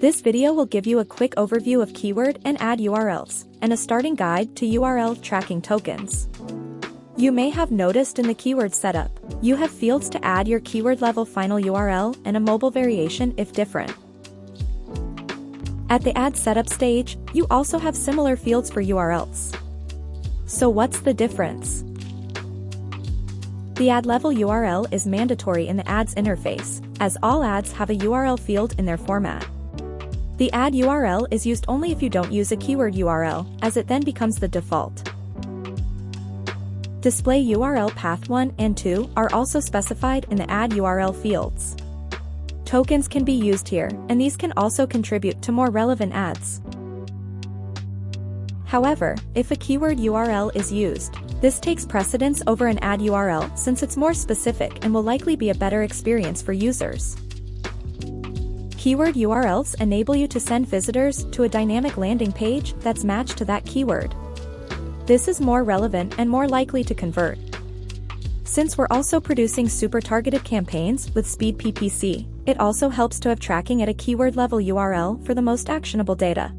This video will give you a quick overview of keyword and ad URLs, and a starting guide to URL tracking tokens. You may have noticed in the keyword setup, you have fields to add your keyword level final URL and a mobile variation if different. At the ad setup stage, you also have similar fields for URLs. So what's the difference? The ad level URL is mandatory in the ads interface, as all ads have a URL field in their format. The ad URL is used only if you don't use a keyword URL, as it then becomes the default. Display URL path 1 and 2 are also specified in the ad URL fields. Tokens can be used here, and these can also contribute to more relevant ads. However, if a keyword URL is used, this takes precedence over an ad URL since it's more specific and will likely be a better experience for users. Keyword URLs enable you to send visitors to a dynamic landing page that's matched to that keyword. This is more relevant and more likely to convert. Since we're also producing super targeted campaigns with Speed PPC, it also helps to have tracking at a keyword level URL for the most actionable data.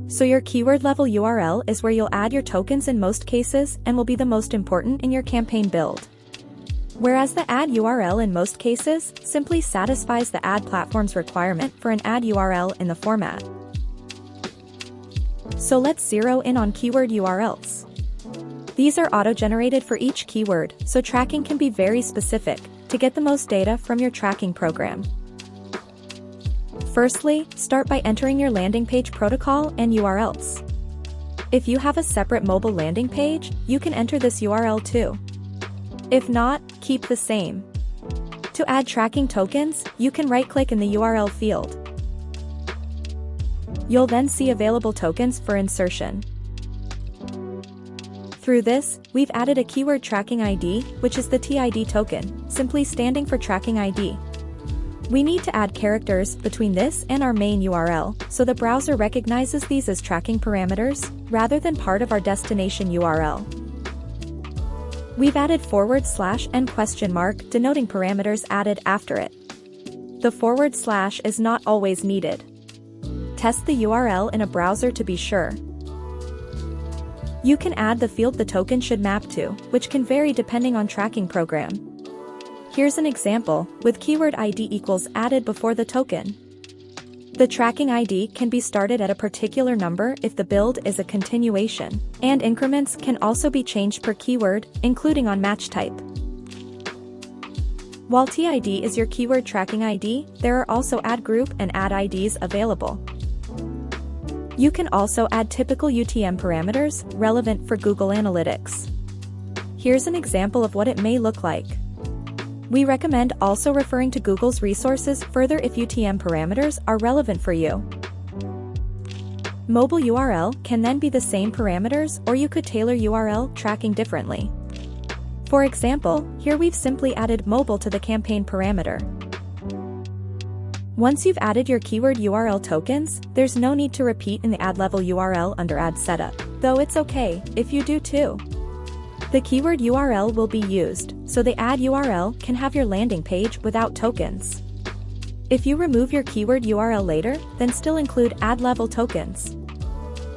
So your keyword level URL is where you'll add your tokens in most cases and will be the most important in your campaign build. Whereas the ad URL in most cases simply satisfies the ad platform's requirement for an ad URL in the format. So let's zero in on keyword URLs. These are auto-generated for each keyword, so tracking can be very specific to get the most data from your tracking program. Firstly, start by entering your landing page protocol and URLs. If you have a separate mobile landing page, you can enter this URL too. If not, keep the same. To add tracking tokens, you can right-click in the URL field. You'll then see available tokens for insertion. Through this, we've added a keyword tracking ID, which is the TID token, simply standing for tracking ID. We need to add characters between this and our main URL, so the browser recognizes these as tracking parameters, rather than part of our destination URL. We've added / and question mark denoting parameters added after it. The / is not always needed. Test the URL in a browser to be sure. You can add the field the token should map to, which can vary depending on tracking program. Here's an example, with keyword ID equals added before the token. The tracking ID can be started at a particular number if the build is a continuation, and increments can also be changed per keyword, including on match type. While TID is your keyword tracking ID, there are also ad group and ad IDs available. You can also add typical UTM parameters relevant for Google Analytics. Here's an example of what it may look like. We recommend also referring to Google's resources further if UTM parameters are relevant for you. Mobile URL can then be the same parameters, or you could tailor URL tracking differently. For example, here we've simply added mobile to the campaign parameter. Once you've added your keyword URL tokens, there's no need to repeat in the ad level URL under ad setup, though it's okay if you do too. The keyword URL will be used, so the ad URL can have your landing page without tokens. If you remove your keyword URL later, then still include ad level tokens.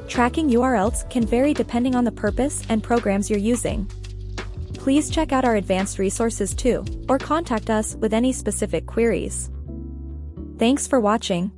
Tracking URLs can vary depending on the purpose and programs you're using. Please check out our advanced resources too, or contact us with any specific queries. Thanks for watching.